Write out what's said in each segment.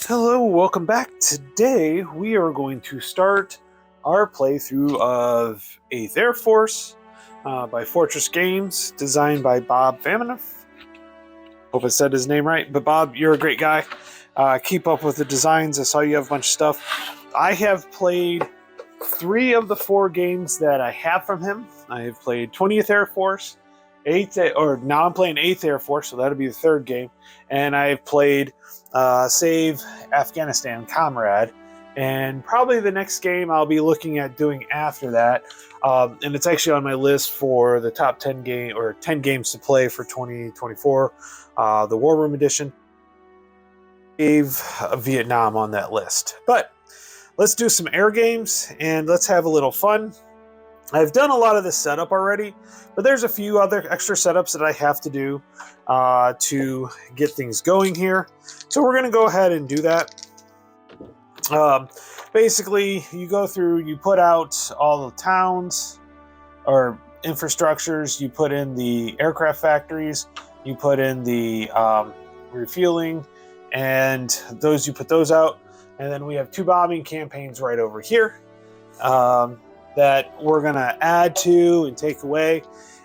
Hello, welcome back. Today we are going to start our playthrough of 8th Air Force by Fortress Games, designed by Bob Faminoff. Hope I said his name right, but Bob, you're a great guy. Keep up with the designs. I saw you have a bunch of stuff. I have played 3 of the 4 games that I have from him. I have played 20th Air Force, 8th, or now I'm playing 8th Air Force, so that'll be the 3rd game, and I've played Save Afghanistan Comrade, and probably the next game I'll be looking at doing after that, and it's actually on my list for the top 10 games to play for 2024, the War Room Edition. Save Vietnam on that list, but let's do some air games and let's have a little fun. I've done a lot of this setup already, but there's a few other extra setups that I have to do to get things going here. So we're going to go ahead and do that. Basically, you go through, you put out all the towns or infrastructures, you put in the aircraft factories, you put in the refueling, and you put those out. And then we have 2 bombing campaigns right over here that we're going to add to and take away.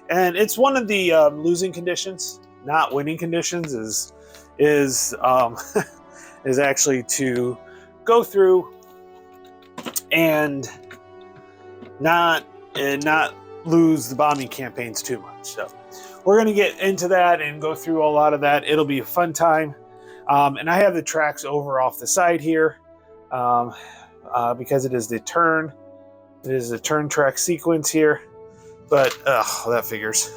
And it's one of the losing conditions, not winning conditions, is actually to go through and not lose the bombing campaigns too much. So we're going to get into that and go through a lot of that. It'll be a fun time. And I have the tracks over off the side here because it is the turn. It is a turn track sequence here, but that figures.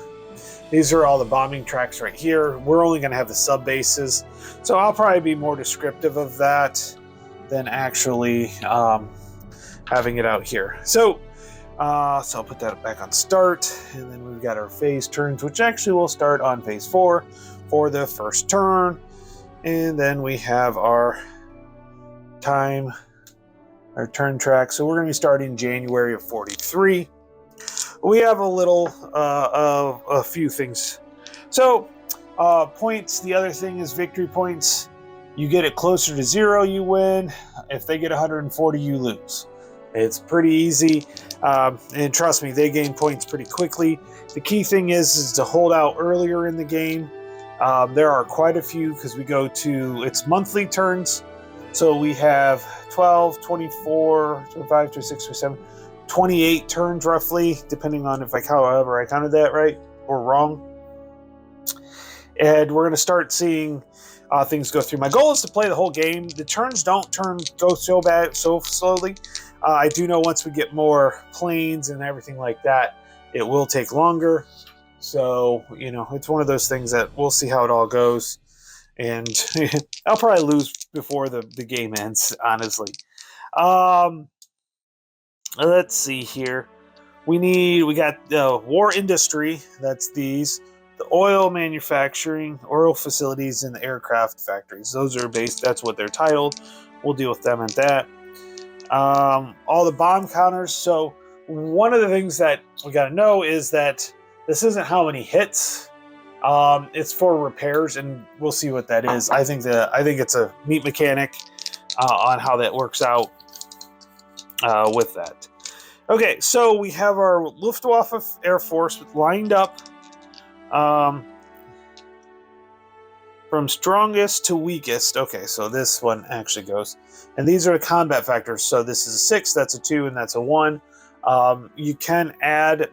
These are all the bombing tracks right here. We're only going to have the sub bases, so I'll probably be more descriptive of that than actually having it out here. So I'll put that back on start, and then we've got our phase turns, which actually will start on phase 4 for the first turn, and then we have our turn track. So we're going to be starting January of 43. We have a few things. So points, the other thing is victory points. You get it closer to 0, you win. If they get 140, you lose. It's pretty easy. And trust me, they gain points pretty quickly. The key thing is to hold out earlier in the game. There are quite a few because it's monthly turns. So we have 12, 24, 25, 26, 27, 28 turns roughly, depending on however I counted that right or wrong. And we're going to start seeing things go through. My goal is to play the whole game. The turns don't go so slowly. I do know once we get more planes and everything like that, it will take longer. So, it's one of those things that we'll see how it all goes. And I'll probably lose before the game ends, honestly. Let's see here. We got the war industry. That's these. The oil manufacturing, oil facilities, and the aircraft factories. Those are that's what they're titled. We'll deal with them at that. All the bomb counters. So one of the things that we got to know is that this isn't how many hits. It's for repairs, and we'll see what that is. I think it's a neat mechanic on how that works out with that. Okay, so we have our Luftwaffe Air Force lined up from strongest to weakest. Okay, so this one actually goes, and these are the combat factors. So this is a 6, that's a 2, and that's a 1. You can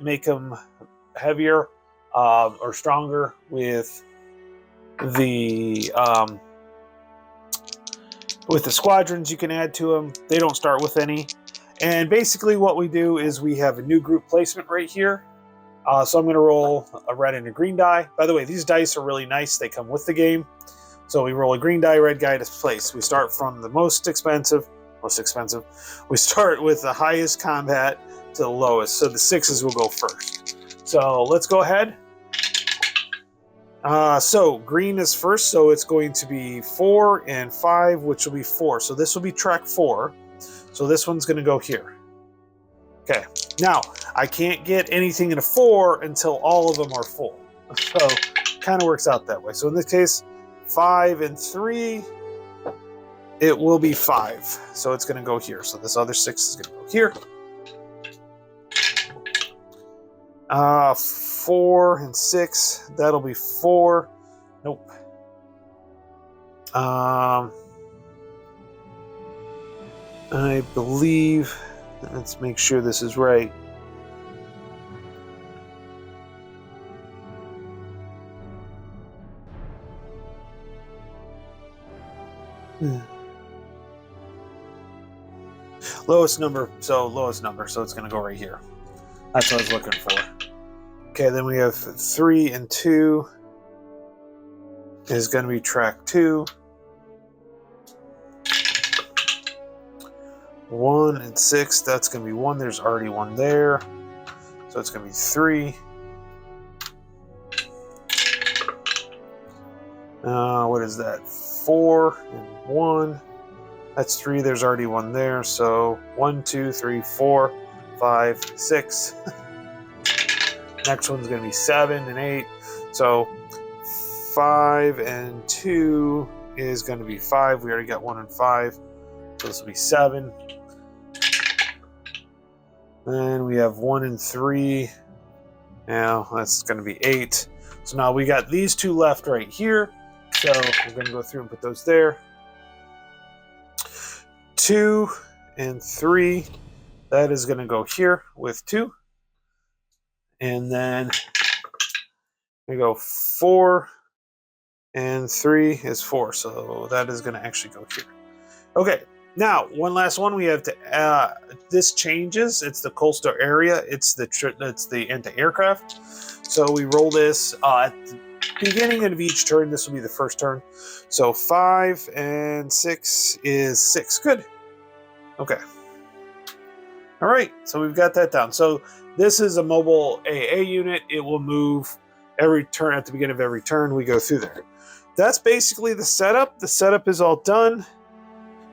make them heavier or stronger with the squadrons. You can add to them. They don't start with any. And basically what we do is we have a new group placement right here. So I'm going to roll a red and a green die. By the way, these dice are really nice. They come with the game. So we roll a green die, red die to place. We start from the most expensive. We start with the highest combat to the lowest. So the 6s will go first. So let's go ahead. So green is first, so it's going to be 4 and 5, which will be 4. So this will be track 4. So this one's going to go here. Okay. Now, I can't get anything in a 4 until all of them are full. So kind of works out that way. So in this case, 5 and 3 it will be 5. So it's going to go here. So this other 6 is going to go here. 4 and 6. That'll be 4. Nope. I believe. Let's make sure this is right. Lowest number, so it's going to go right here. That's what I was looking for. Okay, then we have 3 and 2 is going to be track 2. 1 and 6, that's going to be 1. There's already 1 there. So it's going to be 3. What is that? 4 and 1. That's 3. There's already 1 there. So 1, 2, 3, 4, 5, 6. Next one's going to be 7 and 8. So 5 and 2 is going to be 5. We already got 1 and 5. So this will be 7. Then we have 1 and 3. Now that's going to be 8. So now we got these 2 left right here. So we're going to go through and put those there. 2 and 3. That is going to go here with 2. And then we go 4 and 3 is 4. So that is going to actually go here. Okay. Now, one last one we have to. This changes. It's the coastal area. It's the anti-aircraft. So we roll this at the beginning of each turn. This will be the first turn. So 5 and 6 is 6. Good. Okay. All right. So we've got that down. So this is a mobile AA unit. It will move every turn. At the beginning of every turn, we go through there. That's basically the setup. The setup is all done.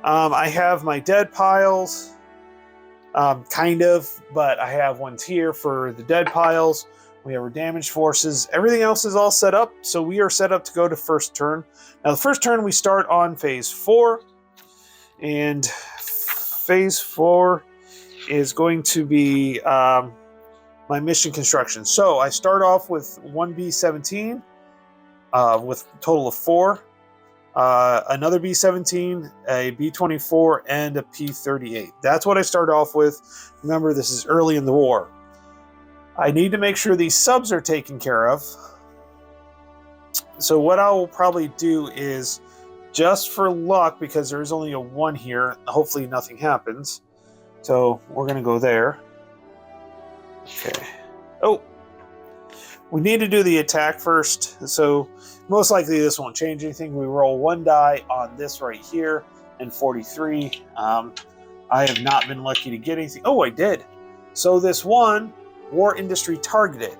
I have my dead piles, kind of, but I have ones here for the dead piles. We have our damaged forces. Everything else is all set up, so we are set up to go to first turn. Now, the first turn, we start on phase 4, and phase 4 is going to be my mission construction. So I start off with 1 B-17 with a total of 4. Another B-17, a B-24, and a P-38. That's what I start off with. Remember, this is early in the war. I need to make sure these subs are taken care of. So what I will probably do is, just for luck, because there's only a 1 here, hopefully nothing happens. So we're going to go there. Okay. Oh, we need to do the attack first. So most likely this won't change anything. We roll 1 die on this right here and 43. I have not been lucky to get anything. Oh, I did. So this one, war industry targeted.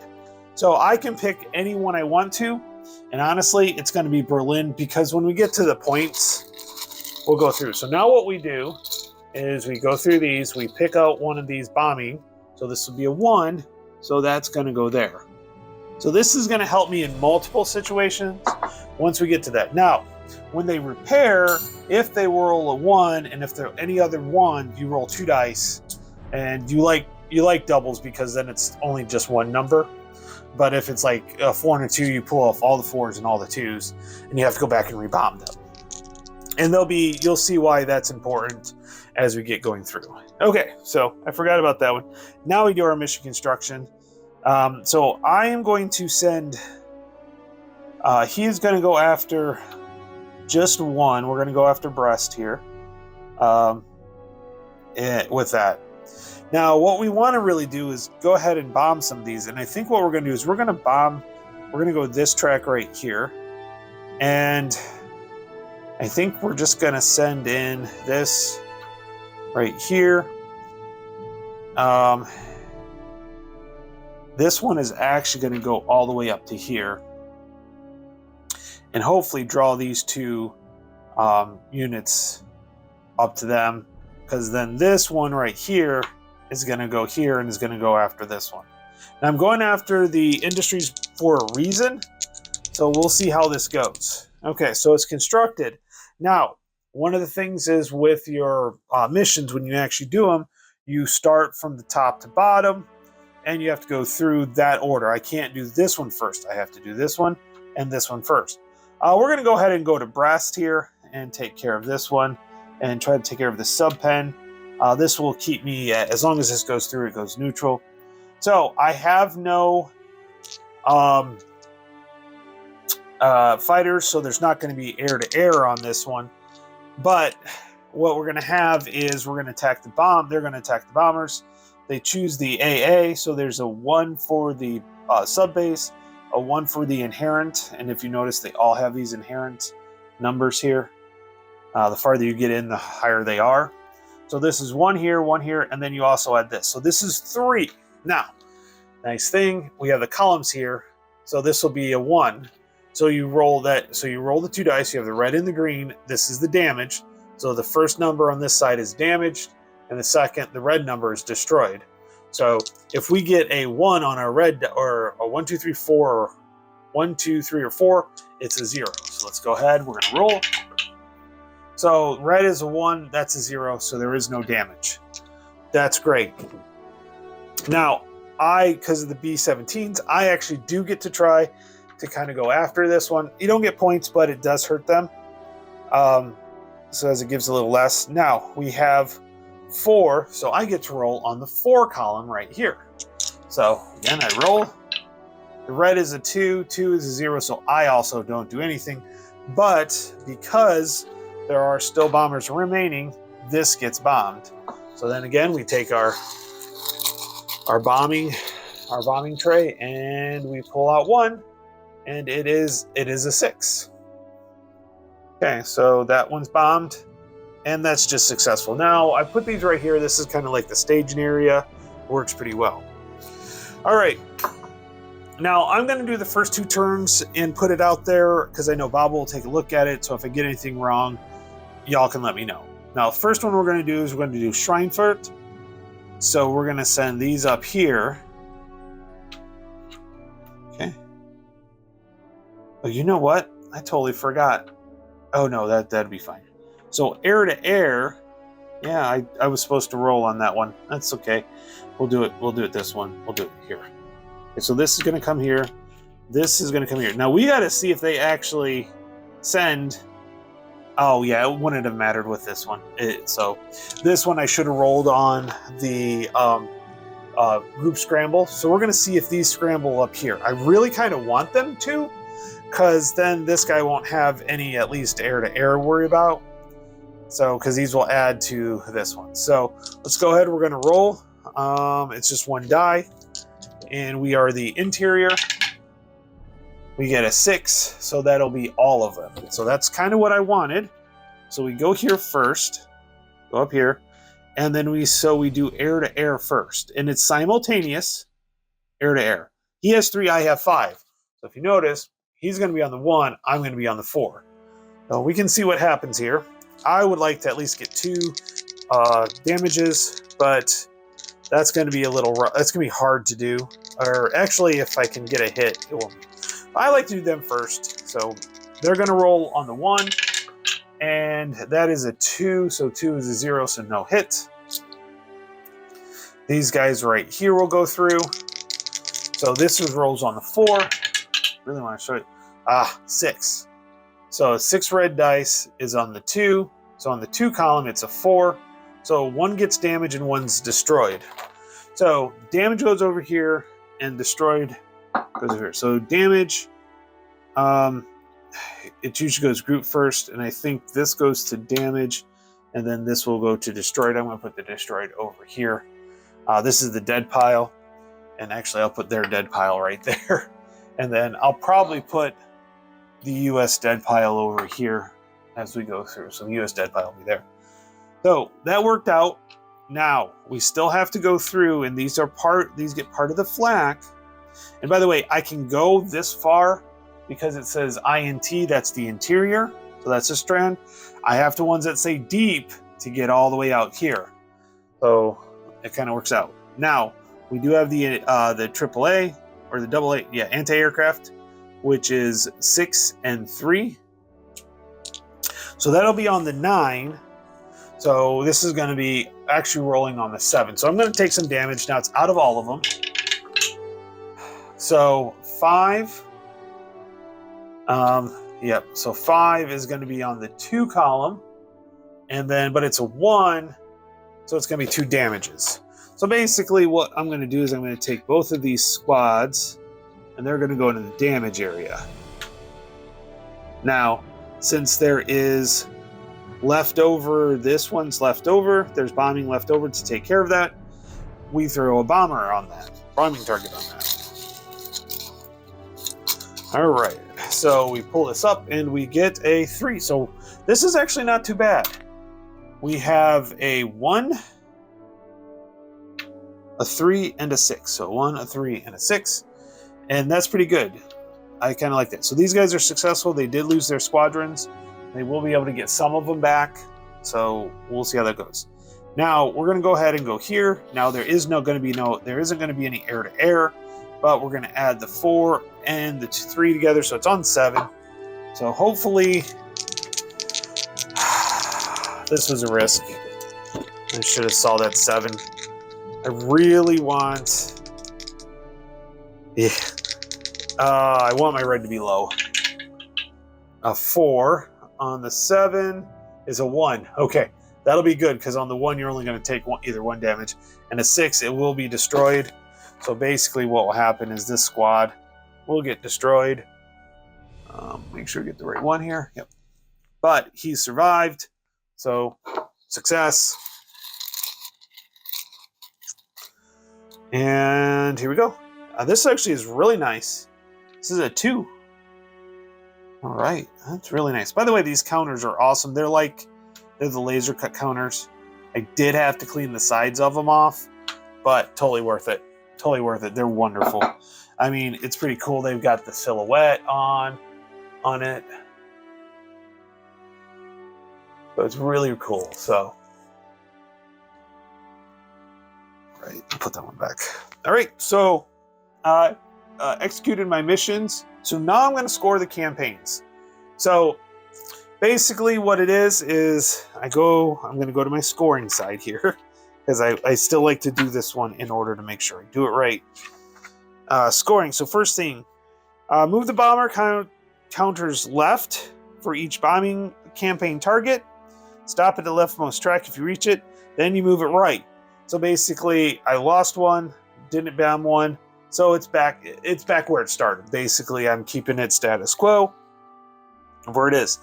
So I can pick any one I want to. And honestly, it's going to be Berlin, because when we get to the points, we'll go through. So now what we do is we go through these. We pick out one of these bombing. So this will be a 1. So that's going to go there. So this is going to help me in multiple situations once we get to that. Now, when they repair, if they roll a 1, and if there are any other 1, you roll 2 dice, and you like doubles because then it's only just 1 number. But if it's like a 4 and a 2, you pull off all the 4s and all the 2s, and you have to go back and rebomb them. And you'll see why that's important as we get going through. Okay, so I forgot about that one. Now we do our mission construction. So I am going to send, he's going to go after just 1. We're going to go after Brest here with that. Now, what we want to really do is go ahead and bomb some of these. And I think what we're going to do is we're going to go this track right here. And I think we're just going to send in this right here. This one is actually going to go all the way up to here. And hopefully draw these 2 units up to them. Because then this one right here is going to go here and is going to go after this one. Now I'm going after the industries for a reason. So we'll see how this goes. Okay, so it's constructed. Now, one of the things is with your missions, when you actually do them, you start from the top to bottom, and you have to go through that order. I can't do this one first. I have to do this one and this one first. We're going to go ahead and go to Brest here and take care of this one and try to take care of the sub pen. This will keep me, as long as this goes through, it goes neutral. So I have no fighters, so there's not going to be air-to-air on this one. But what we're going to have is we're going to attack the bomb. They're going to attack the bombers. They choose the AA, so there's a 1 for the sub base, a 1 for the inherent, and if you notice, they all have these inherent numbers here. The farther you get in, the higher they are. So this is 1 here, and then you also add this. So this is 3. Now, nice thing, we have the columns here, so this will be a 1. So you roll that. So you roll the 2 dice. You have the red and the green. This is the damage. So the first number on this side is damaged, and the red number is destroyed. So if we get a 1 on our red, or a 1, 2, 3, 4, or 1, 2, 3, or 4, it's a 0. So let's go ahead. We're going to roll. So red is a 1. That's a 0. So there is no damage. That's great. Now, because of the B-17s, I actually do get to try to kind of go after this one. You don't get points, but it does hurt them. So as it gives a little less. Now we have 4, so I get to roll on the 4 column right here. So again, I roll. The red is a 2, 2 is a 0, so I also don't do anything. But because there are still bombers remaining, this gets bombed. So then again, we take our bombing tray and we pull out 1. And it is a 6. Okay, so that one's bombed, and that's just successful. Now, I put these right here. This is kind of like the staging area. Works pretty well. All right. Now, I'm going to do the first 2 turns and put it out there because I know Bob will take a look at it. So if I get anything wrong, y'all can let me know. Now, the first one we're going to do is we're going to do Schweinfurt. So we're going to send these up here. Okay. Oh, you know what? I totally forgot. Oh no, that'd be fine. So air to air, yeah, I was supposed to roll on that one. That's okay. We'll do it. We'll do it this one. We'll do it here. Okay, so this is going to come here. This is going to come here. Now we got to see if they actually send. Oh yeah, it wouldn't have mattered with this one. So this one I should have rolled on the group scramble. So we're going to see if these scramble up here. I really kind of want them to, because then this guy won't have any, at least air-to-air worry about. So, because these will add to this one. So let's go ahead. We're going to roll. It's just 1 die, and we are the interior. We get a 6, so that'll be all of them. So that's kind of what I wanted. So we go here first, go up here, and then we do air-to-air first, and it's simultaneous air-to-air. He has 3, I have 5. So if you notice, he's going to be on the 1, I'm going to be on the 4. So we can see what happens here. I would like to at least get 2 damages, but that's going to be that's going to be hard to do. Or actually, if I can get a hit, it won't be. I like to do them first. So they're going to roll on the 1, and that is a 2. So 2 is a 0, so no hit. These guys right here will go through. So this rolls on the 4. Really want to show you. 6. So 6 red dice is on the 2. So on the 2 column, it's a 4. So 1 gets damaged and 1's destroyed. So damage goes over here and destroyed goes over here. So damage, it usually goes group first, and I think this goes to damage, and then this will go to destroyed. I'm going to put the destroyed over here. This is the dead pile, and actually I'll put their dead pile right there. And then I'll probably put the U.S. dead pile over here as we go through. So the U.S. dead pile will be there. So that worked out. Now we still have to go through, and these get part of the flak. And by the way, I can go this far because it says INT, that's the interior. So that's a strand. I have to ones that say deep to get all the way out here. So it kind of works out. Now we do have the AAA or the AA, yeah, anti-aircraft, which is 6 and 3. So that'll be on the 9. So this is going to be actually rolling on the 7. So I'm going to take some damage. Now it's out of all of them. So 5. Yep. So 5 is going to be on the 2 column. And then, but it's a 1. So it's going to be 2 damages. So basically what I'm going to do is I'm going to take both of these squads and they're going to go into the damage area. Now, since there is leftover, this one's left over, there's bombing left over to take care of that, we throw a bomber on that, bombing target on that. All right, so we pull this up and we get a 3. So this is actually not too bad. We have a 1, a 3, and a 6. So 1, a 3, and a 6. And that's pretty good. I kind of like that. So these guys are successful. They did lose their squadrons. They will be able to get some of them back. So we'll see how that goes. Now we're going to go ahead and go here. Now there isn't going to be any air to air, but we're going to add the 4 and the 3 together. So it's on 7. So hopefully this was a risk. I should have saw that 7. I really want... Yeah. I want my red to be low. A 4 on the 7 is a 1. Okay, that'll be good because on the 1 you're only going to take either 1 damage. And a 6, it will be destroyed. So basically what will happen is this squad will get destroyed. Make sure you get the right one here. Yep. But he survived. So success. And here we go. This actually is really nice. This is a 2. All right, that's really nice. By the way, these counters are awesome. They're the laser cut counters. I did have to clean the sides of them off, but totally worth it. Totally worth it. They're wonderful. I mean, it's pretty cool. They've got the silhouette on it. So it's really cool. So, right, put that one back. All right, so executed my missions. So now I'm going to score the campaigns. So basically what it is I'm going to go to my scoring side here because I still like to do this one in order to make sure I do it right. Scoring. So first thing, move the bomber counters left for each bombing campaign target. Stop at the leftmost track if you reach it. Then you move it right. So basically I lost one, didn't bomb one. So it's back where it started. Basically, I'm keeping it status quo of where it is.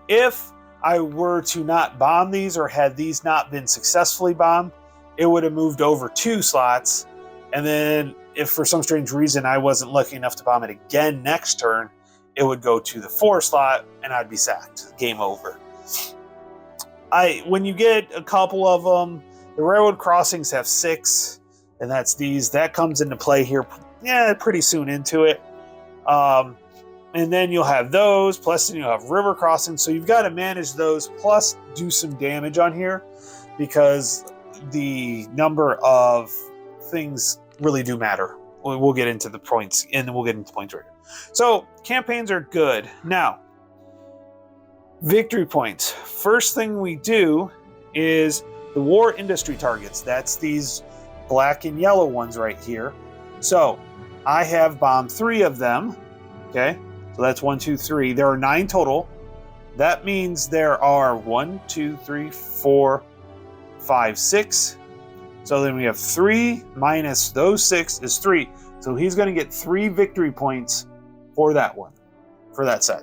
If I were to not bomb these or had these not been successfully bombed, it would have moved over 2 slots. And then if for some strange reason I wasn't lucky enough to bomb it again next turn, it would go to the 4 slot and I'd be sacked. Game over. When you get a couple of them, the railroad crossings have 6. And that's these. That comes into play here, pretty soon into it. And then you'll have those, plus then you'll have river crossings. So you've got to manage those, plus do some damage on here, because the number of things really do matter. We'll get into the points, and then we'll get into points later. So campaigns are good. Now, victory points. First thing we do is the war industry targets. That's these black and yellow ones right here. So I have bombed 3 of them. Okay, so that's 1, 2, 3. There are 9 total. That means there are 1, 2, 3, 4, 5, 6. So then we have 3 minus those 6 is 3. So he's going to get 3 victory points for that one, for that set.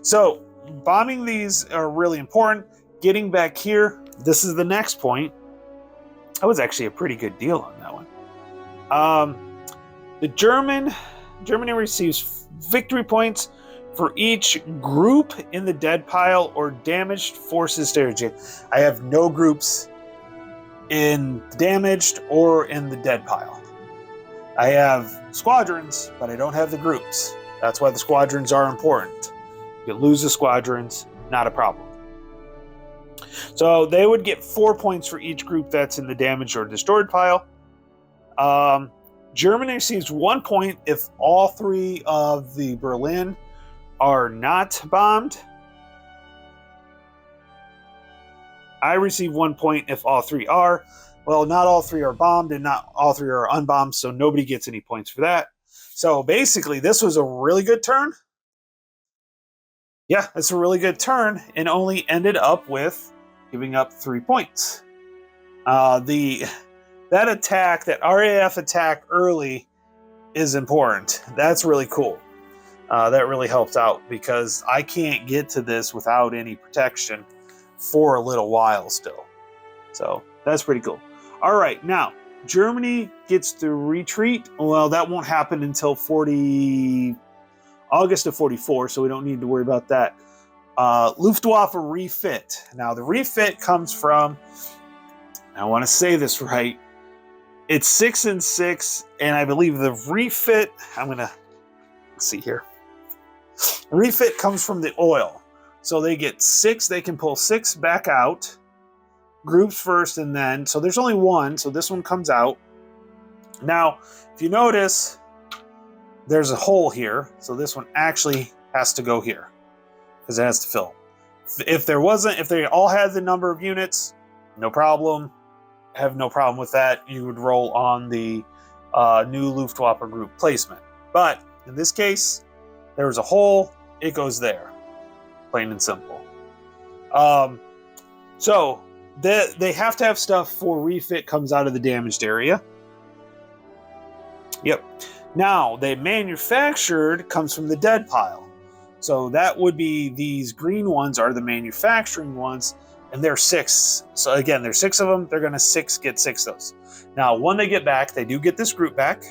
So bombing these are really important. Getting back here, this is the next point. That was actually a pretty good deal on that one. The Germany receives victory points for each group in the dead pile or damaged forces territory. I have no groups in damaged or in the dead pile. I have squadrons, but I don't have the groups. That's why the squadrons are important. You lose the squadrons, not a problem. So they would get 4 points for each group that's in the damaged or destroyed pile. Germany receives 1 point if all 3 of the Berlin are not bombed. I receive 1 point if all 3 are. Well, not all 3 are bombed and not all 3 are unbombed, so nobody gets any points for that. So basically, this was a really good turn. Yeah, it's a really good turn, and only ended up with giving up 3 points. That attack, that RAF attack early, is important. That's really cool. That really helped out because I can't get to this without any protection for a little while still. So that's pretty cool. All right, now Germany gets to retreat. Well, that won't happen until August of 44, so we don't need to worry about that. Luftwaffe refit. Now the refit comes from, I want to say this right, it's 6 and 6, and I believe the refit, let's see here. Refit comes from the oil. So they get 6, they can pull 6 back out. Groups first, and then, so there's only 1, so this one comes out. Now, if you notice, there's a hole here, so this one actually has to go here, because it has to fill. If they all had the number of units, no problem. Have no problem with that. You would roll on the new Luftwaffe group placement. But in this case, there was a hole, it goes there. Plain and simple. So they have to have stuff for refit comes out of the damaged area. Yep. Now, they manufactured comes from the dead pile. So that would be these green ones are the manufacturing ones, and they're 6. So again, there's 6 of them. They're going to get 6 of those. Now, when they get back, they do get this group back.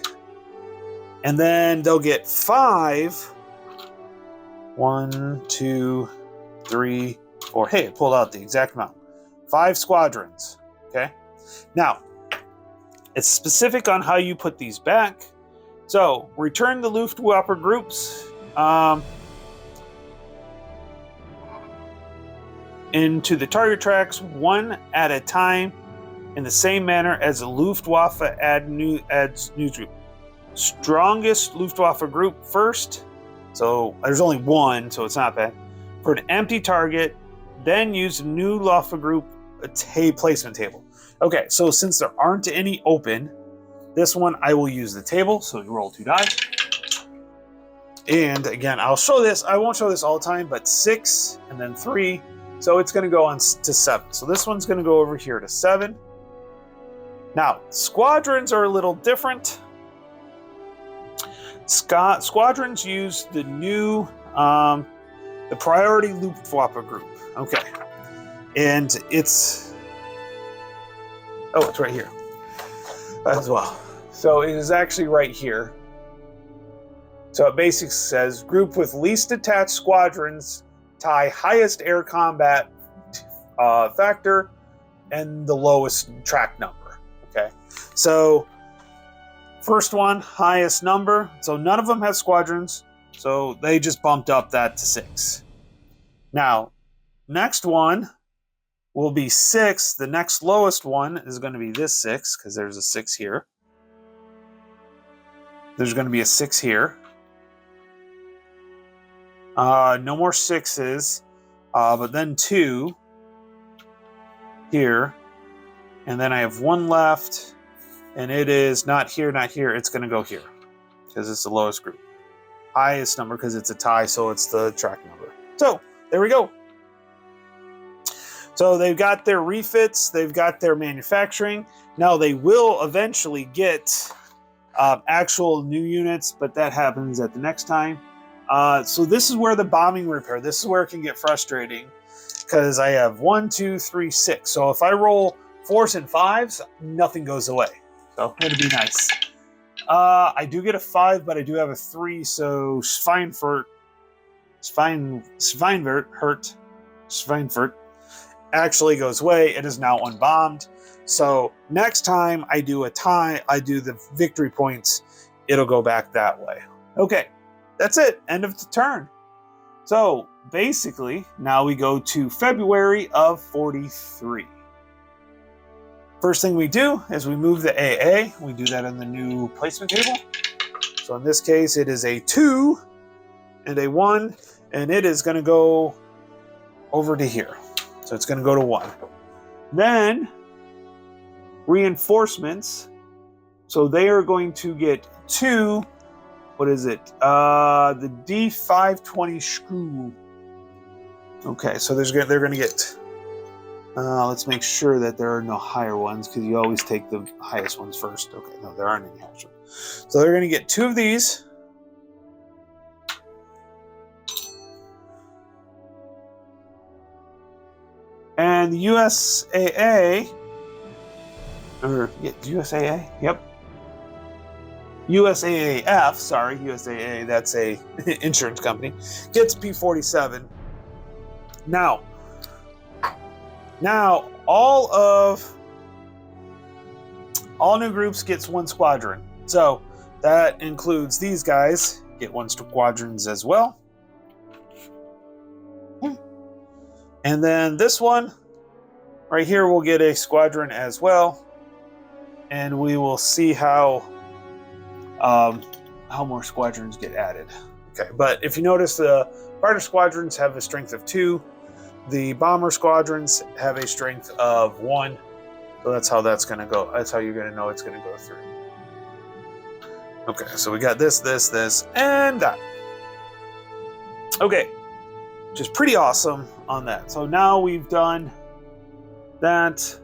And then they'll get 5. 1, 2, 3, 4. Hey, it pulled out the exact amount. 5 squadrons. Okay. Now, it's specific on how you put these back. So, return the Luftwaffe groups into the target tracks 1 at a time in the same manner as the Luftwaffe adds new group. Strongest Luftwaffe group first. So there's only 1, so it's not bad. For an empty target, then use a new Luftwaffe group placement table. Okay, so since there aren't any open, this one I will use the table. So you roll 2 dice. And again, I'll show this. I won't show this all the time, but 6 and then 3. So it's going to go on to 7. So this one's going to go over here to 7. Now, squadrons are a little different. Squadrons use the new, the priority Luftwaffe group. Okay. And it's right here as well. So it is actually right here. So it basically says group with least attached squadrons tie highest air combat factor and the lowest track number. Okay. So first one, highest number. So none of them have squadrons. So they just bumped up that to 6. Now, next one will be 6. The next lowest one is going to be this 6, because there's a 6 here. There's going to be a 6 here. No more 6s. But then 2 here. And then I have 1 left. And it is not here, not here. It's going to go here because it's the lowest group. Highest number because it's a tie, so it's the track number. So there we go. So they've got their refits. They've got their manufacturing. Now they will eventually get actual new units, but that happens at the next time. So this is where the bombing repair, this is where it can get frustrating because I have 1, 2, 3, 6. So if I roll 4s and 5s, nothing goes away. So it'd be nice. I do get a 5, but I do have a 3, so Schweinfurt actually goes away. It is now unbombed. So next time I do a tie, I do the victory points, it'll go back that way. Okay, that's it. End of the turn. So basically, now we go to February of 43. First thing we do is we move the AA. We do that in the new placement table. So in this case, it is a 2 and a 1, and it is going to go over to here. So it's going to go to 1. Then reinforcements. So they are going to get 2. What is it? The D520 screw. Okay, so they're going to get. Let's make sure that there are no higher ones because you always take the highest ones first. Okay, no, there aren't any higher ones. So they're going to get 2 of these. And the USAA, or yeah, USAA, yep. USAAF, sorry, USAA, that's a insurance company, gets P-47. Now, all new groups gets 1 squadron. So that includes these guys, get 1 squadrons as well. And then this one right here will get a squadron as well. And we will see how more squadrons get added. Okay, but if you notice, the fighter squadrons have a strength of 2. The bomber squadrons have a strength of 1. So that's how that's going to go. That's how you're going to know it's going to go through. Okay, so we got this, and that. Okay, which is pretty awesome on that. So now we've done that.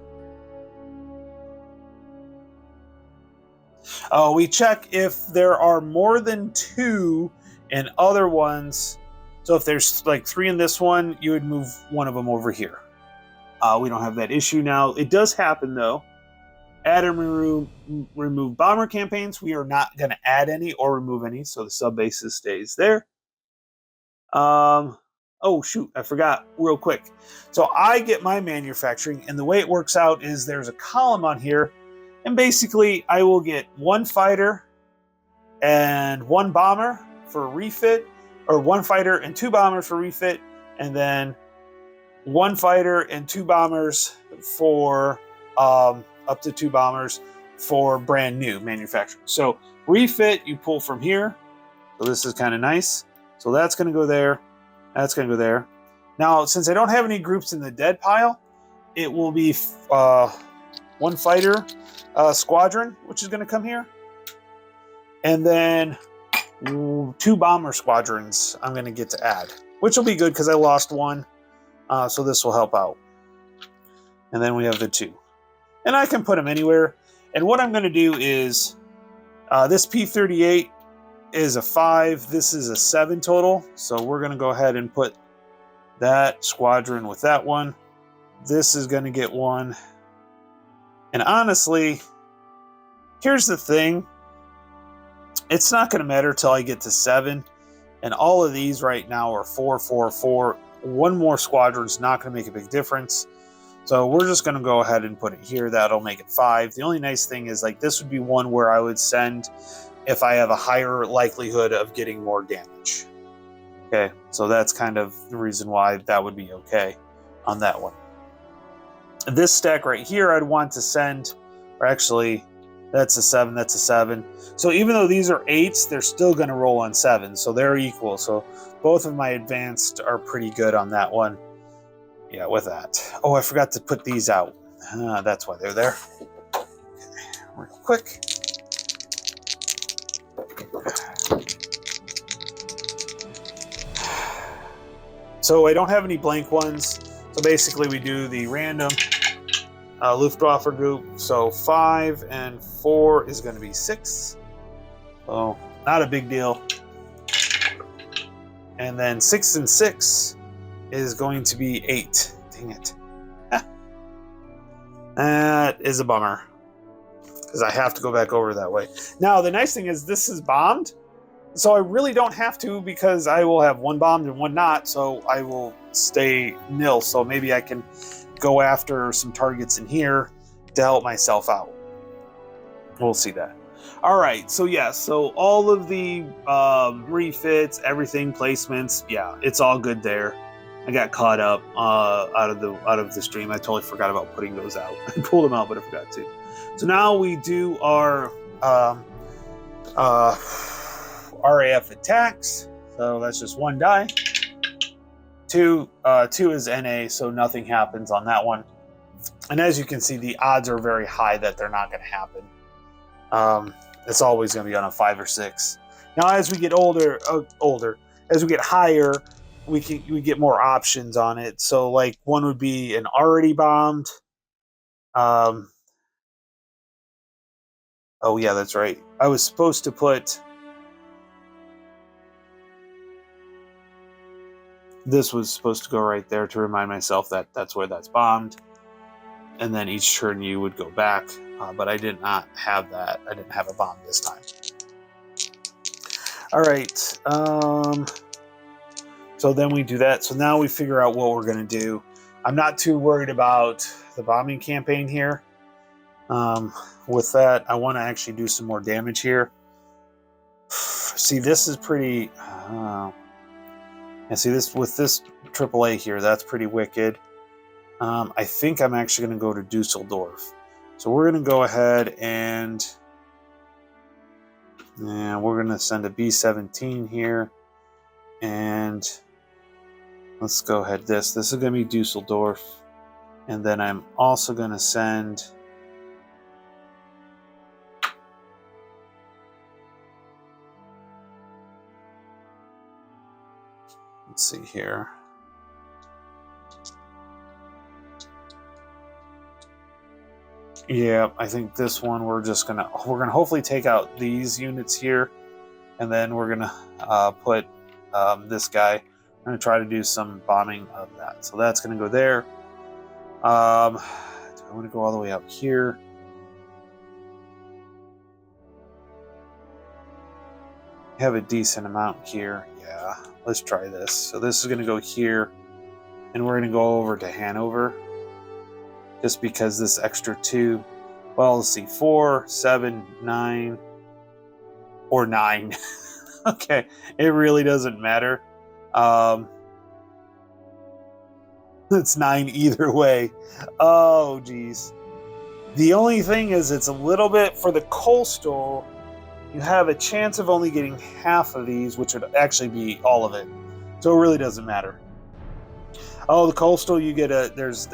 We check if there are more than 2 in other ones. So if there's like 3 in this one, you would move one of them over here. We don't have that issue now. It does happen though. Add and remove bomber campaigns. We are not going to add any or remove any, so the sub basis stays there. Oh shoot, I forgot real quick. So I get my manufacturing, and the way it works out is there's a column on here, and basically I will get 1 fighter and 1 bomber for refit, or 1 fighter and 2 bombers for refit, and then 1 fighter and 2 bombers for up to 2 bombers for brand new manufacturing. So refit you pull from here. So this is kind of nice. So that's going to go there. That's going to go there. Now, since I don't have any groups in the dead pile, it will be 1 fighter squadron, which is going to come here. And then 2 bomber squadrons I'm going to get to add, which will be good because I lost 1. So this will help out. And then we have the 2. And I can put them anywhere. And what I'm going to do is this P-38 is a 5. This is a 7 total. So we're going to go ahead and put that squadron with that one. This is going to get 1. And honestly, here's the thing. It's not going to matter till I get to 7. And all of these right now are 4, 4, 4. 1 more squadron is not going to make a big difference. So we're just going to go ahead and put it here. That'll make it 5. The only nice thing is, like, this would be one where I would send if I have a higher likelihood of getting more damage. Okay, so that's kind of the reason why that would be okay on that one. This stack right here, I'd want to send, or actually, that's a 7, that's a 7. So even though these are 8s, they're still going to roll on 7, so they're equal. So both of my advanced are pretty good on that one. Yeah, with that. Oh, I forgot to put these out. That's why they're there. Okay, real quick. So I don't have any blank ones. So basically we do the random Luftwaffe group. So 5 and 4 is going to be 6. So not a big deal. And then 6 and 6 is going to be 8. Dang it. That is a bummer, because I have to go back over that way. Now, the nice thing is this is bombed, so I really don't have to, because I will have 1 bombed and 1 not, so I will stay nil. So maybe I can go after some targets in here to help myself out. We'll see that. All right, so yeah, so all of the refits, everything, placements, yeah, it's all good there. I got caught up out of the stream. I totally forgot about putting those out. I pulled them out, but I forgot to. So now we do our RAF attacks. So that's just 1 die. 2 is NA, so nothing happens on that one. And as you can see, the odds are very high that they're not going to happen. It's always going to be on a 5 or 6. Now, as we get older, as we get higher, we get more options on it. So, like, one would be an already bombed. Oh yeah, that's right. I was supposed to put this was supposed to go right there to remind myself that that's where that's bombed. And then each turn you would go back, but I did not have that. I didn't have a bomb this time. All right. So then we do that. So now we figure out what we're going to do. I'm not too worried about the bombing campaign here. With that, I want to actually do some more damage here. See, this is pretty... and see, this with this AAA here, that's pretty wicked. I think I'm actually going to go to Dusseldorf. So we're going to go ahead and we're going to send a B-17 here. And let's go ahead. This is going to be Dusseldorf. And then I'm also going to send... Let's see here. Yeah, I think this one we're gonna hopefully take out these units here, and then we're gonna put this guy. I'm gonna try to do some bombing of that. So that's gonna go there. Do I want to go all the way out here? I have a decent amount here. Yeah, let's try this. So this is gonna go here, and we're gonna go over to Hanover. Just because this extra 2, well, let's see, 4, 7, 9, or 9. Okay, it really doesn't matter. It's 9 either way. Oh, geez. The only thing is it's a little bit, for the coastal, you have a chance of only getting half of these, which would actually be all of it. So it really doesn't matter. Oh, the coastal, you get a there's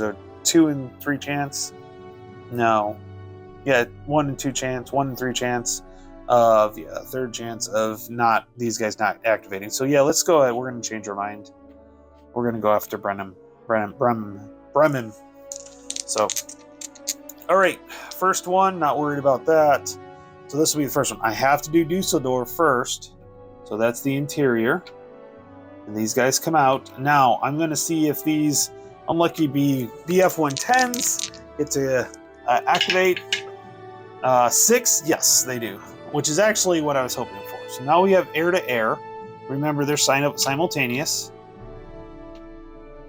a 2 and 3 chance. No, yeah, 1 and 2 chance, 1 and 3 chance of third chance of not these guys not activating. So yeah, let's go ahead. We're going to change our mind. We're going to go after Bremen. So, all right, first one. Not worried about that. So this will be the first one. I have to do Dusseldorf first. So that's the interior. And these guys come out. Now, I'm going to see if these unlucky BF-110s get to activate. 6, yes, they do. Which is actually what I was hoping for. So now we have air-to-air. Remember, they're simultaneous.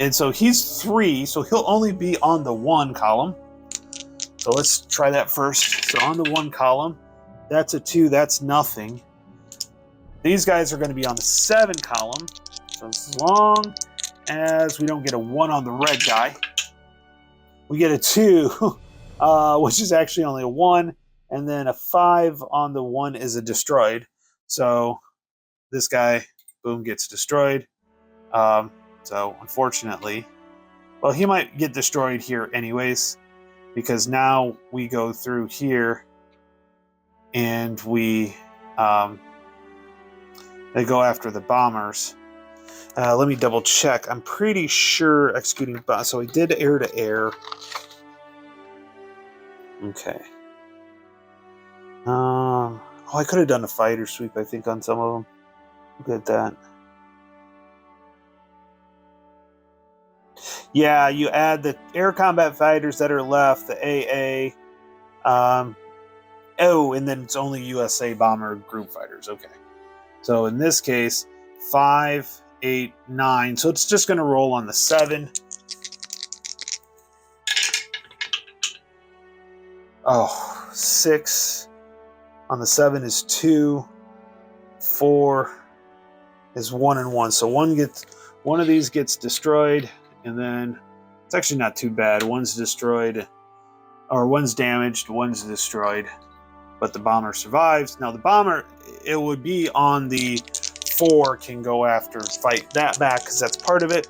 And so he's 3, so he'll only be on the 1 column. So let's try that first. So on the 1 column, that's a 2, that's nothing. These guys are going to be on the 7 column. So as long as we don't get a 1 on the red guy, we get a 2, which is actually only a 1, and then a 5 on the 1 is a destroyed. So this guy, boom, gets destroyed. So unfortunately, well, he might get destroyed here anyways, because now we go through here and we they go after the bombers. Let me double check. I'm pretty sure executing bomb. So he did air to air. Okay. Oh, I could have done a fighter sweep, I think, on some of them. Look at that. Yeah, you add the air combat fighters that are left, the AA. And then it's only USA bomber group fighters. Okay. So in this case, 5, 8, 9. So it's just going to roll on the 7. Oh, 6 on the 7 is 2. 4 is 1 and 1. So one of these gets destroyed, and then it's actually not too bad. One's destroyed, or one's damaged, one's destroyed, but the bomber survives. Now the bomber, it would be on the 4, can go after, fight that back, because that's part of it.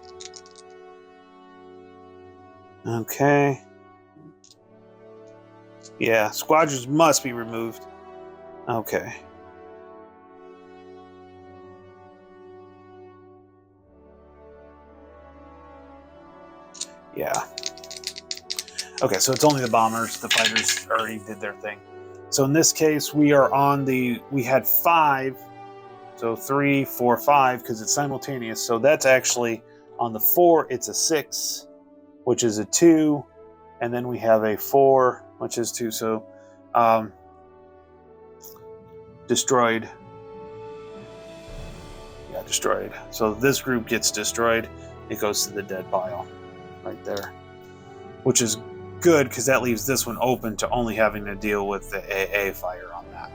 Okay. Yeah, squadrons must be removed. Okay. Yeah. Okay, so it's only the bombers. The fighters already did their thing. So in this case, we are on the... We had 5. So 3, 4, 5, because it's simultaneous. So that's actually on the 4, it's a 6, which is a 2. And then we have a 4, which is 2. So destroyed. Yeah, destroyed. So this group gets destroyed. It goes to the dead pile right there, which is good because that leaves this one open to only having to deal with the AA fire on that.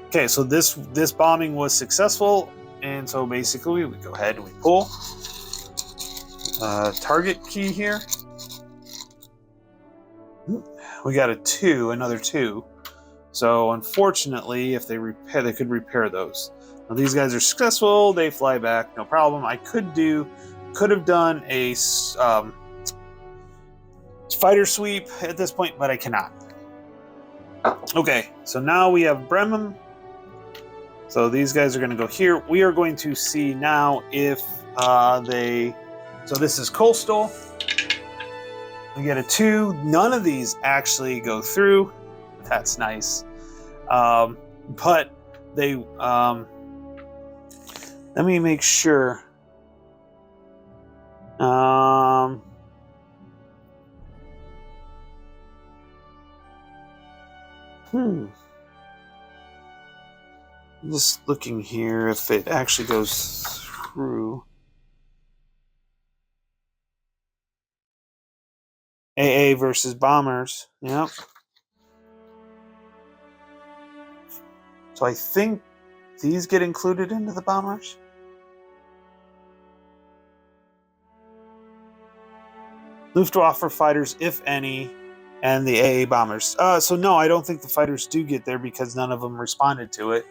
Okay, so this bombing was successful, and so basically we go ahead and we pull target key here. We got a 2, another 2. So unfortunately, if they repair, they could repair those. Now these guys are successful; they fly back, no problem. I could have done a fighter sweep at this point, but I cannot. Okay, so now we have Bremen. So these guys are going to go here. We are going to see now if they... So this is Coastal. We get a 2. None of these actually go through. That's nice. But they... let me make sure. I'm just looking here if it actually goes through. AA versus bombers. Yep. So I think these get included into the bombers. Luftwaffe fighters, if any, and the AA bombers. So no, I don't think the fighters do get there because none of them responded to it.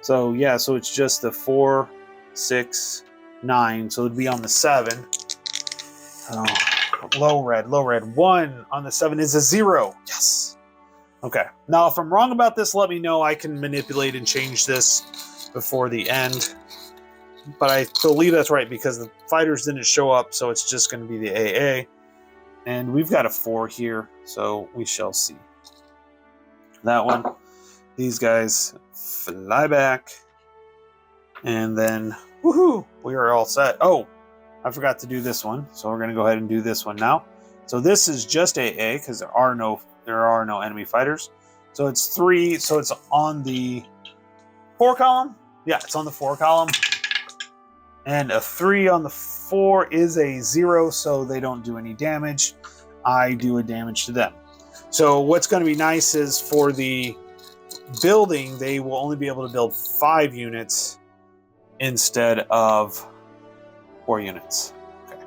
So yeah, so it's just the 4, 6, 9. So it'd be on the 7. Oh, low red. 1 on the 7 is a 0. Yes. Okay. Now, if I'm wrong about this, let me know. I can manipulate and change this before the end. But I believe that's right because the fighters didn't show up, so it's just going to be the AA. And we've got a 4 here, so we shall see. That one. These guys fly back. And then, woohoo, we are all set. Oh, I forgot to do this one, so we're going to go ahead and do this one now. So this is just AA because there are no enemy fighters. So it's 3. So it's on the 4 column. Yeah, it's on the 4 column. And a 3 on the 4 is a 0, so they don't do any damage. I do a damage to them. So what's going to be nice is for the building, they will only be able to build 5 units instead of 4 units. Okay.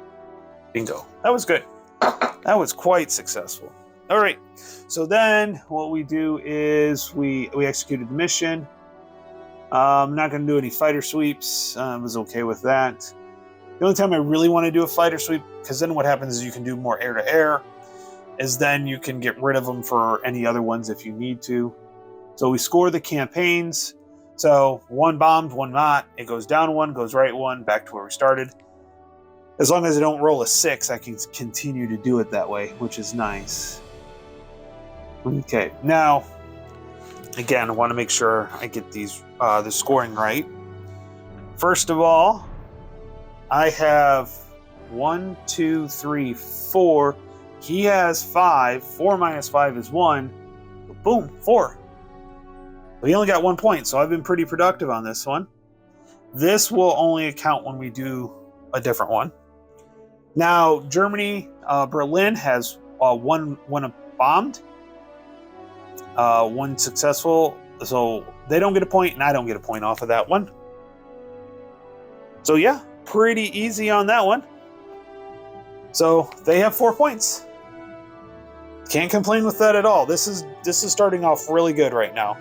Bingo. That was good. That was quite successful. All right. So then what we do is we executed the mission. I'm not going to do any fighter sweeps. I was okay with that. The only time I really want to do a fighter sweep, because then what happens is you can do more air-to-air, is then you can get rid of them for any other ones if you need to. So we score the campaigns. So 1 bombed, 1 not. It goes down 1, goes right 1, back to where we started. As long as I don't roll a 6, I can continue to do it that way, which is nice. Okay, now, again, I want to make sure I get these the scoring right. First of all, I have 1, 2, 3, 4. He has 5. 4 minus 5 is 1. Boom, 4. We only got 1 point, so I've been pretty productive on this one. This will only account when we do a different one. Now, Germany, Berlin has 1 bombed, 1 successful, so they don't get a point, and I don't get a point off of that one. So yeah, pretty easy on that one. So they have 4 points. Can't complain with that at all. This is starting off really good right now.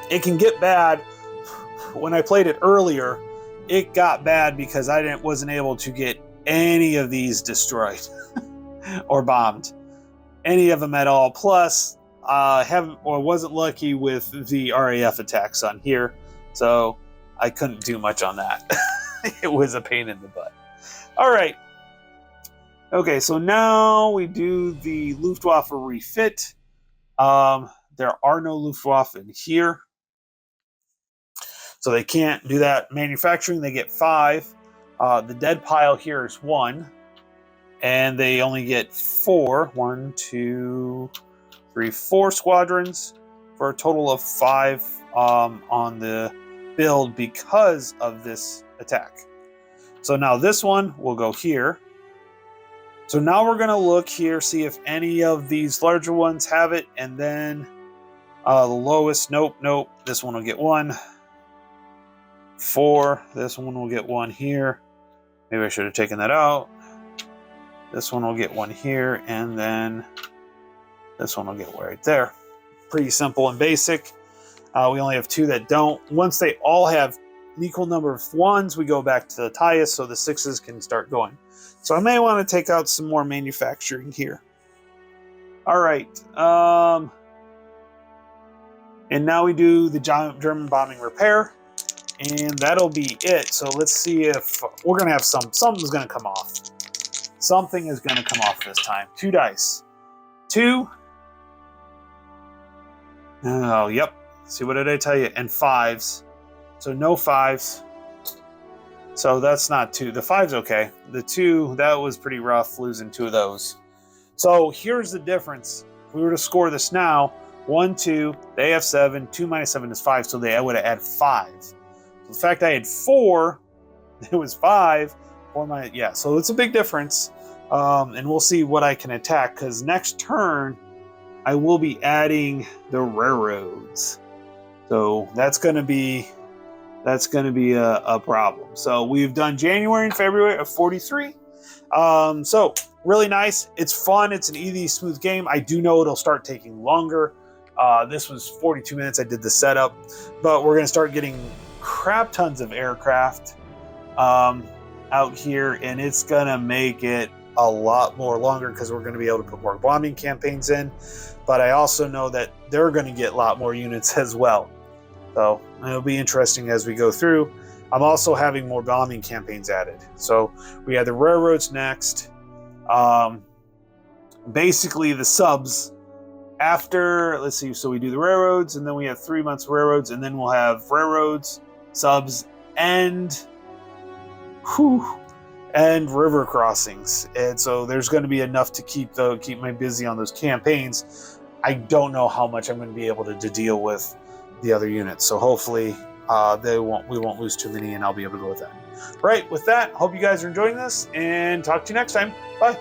It can get bad. When I played it earlier, it got bad because I wasn't able to get any of these destroyed or bombed. Any of them at all. Plus, wasn't lucky with the RAF attacks on here, so I couldn't do much on that. It was a pain in the butt. All right. Okay, so now we do the Luftwaffe refit. There are no Luftwaffe in here, so they can't do that. Manufacturing, they get 5. The dead pile here is 1, and they only get 4. 1, 2, 3, 4 squadrons for a total of 5 on the build because of this attack. So now this one will go here. So now we're going to look here, see if any of these larger ones have it, and then the lowest, nope. This one will get 1. 4, this one will get 1 here. Maybe I should have taken that out. This one will get 1 here, and then this one will get right there. Pretty simple and basic. We only have 2 that don't. Once they all have an equal number of 1s, we go back to the highest, so the 6s can start going. So I may want to take out some more manufacturing here. All right. And now we do the German bombing repair, and that'll be it. So let's see if we're going to have something's going to come off. Something is going to come off this time. 2 dice. 2. Oh, yep. See, what did I tell you? And 5s. So no 5s. So that's not 2. The 5's okay. The 2, that was pretty rough, losing 2 of those. So here's the difference. If we were to score this now, 1, 2, they have 7. 2 minus 7 is 5, so I would have added 5. So the fact I had 4, it was 5. 4 minus, yeah, so it's a big difference. And we'll see what I can attack, because next turn, I will be adding the railroads. So that's going to be a problem. So we've done January and February of 43. So really nice. It's fun. It's an easy, smooth game. I do know it'll start taking longer. This was 42 minutes. I did the setup, but we're going to start getting crap tons of aircraft out here, and it's going to make it a lot more longer because we're going to be able to put more bombing campaigns in. But I also know that they're going to get a lot more units as well. So it'll be interesting as we go through. I'm also having more bombing campaigns added. So we have the railroads next. Basically the subs after, let's see, so we do the railroads, and then we have 3 months of railroads, and then we'll have railroads, subs, and river crossings. And so there's going to be enough to keep me busy on those campaigns. I don't know how much I'm going to be able to deal with the other units. So hopefully we won't lose too many, and I'll be able to go with that. Right, with that, hope you guys are enjoying this, and talk to you next time. Bye.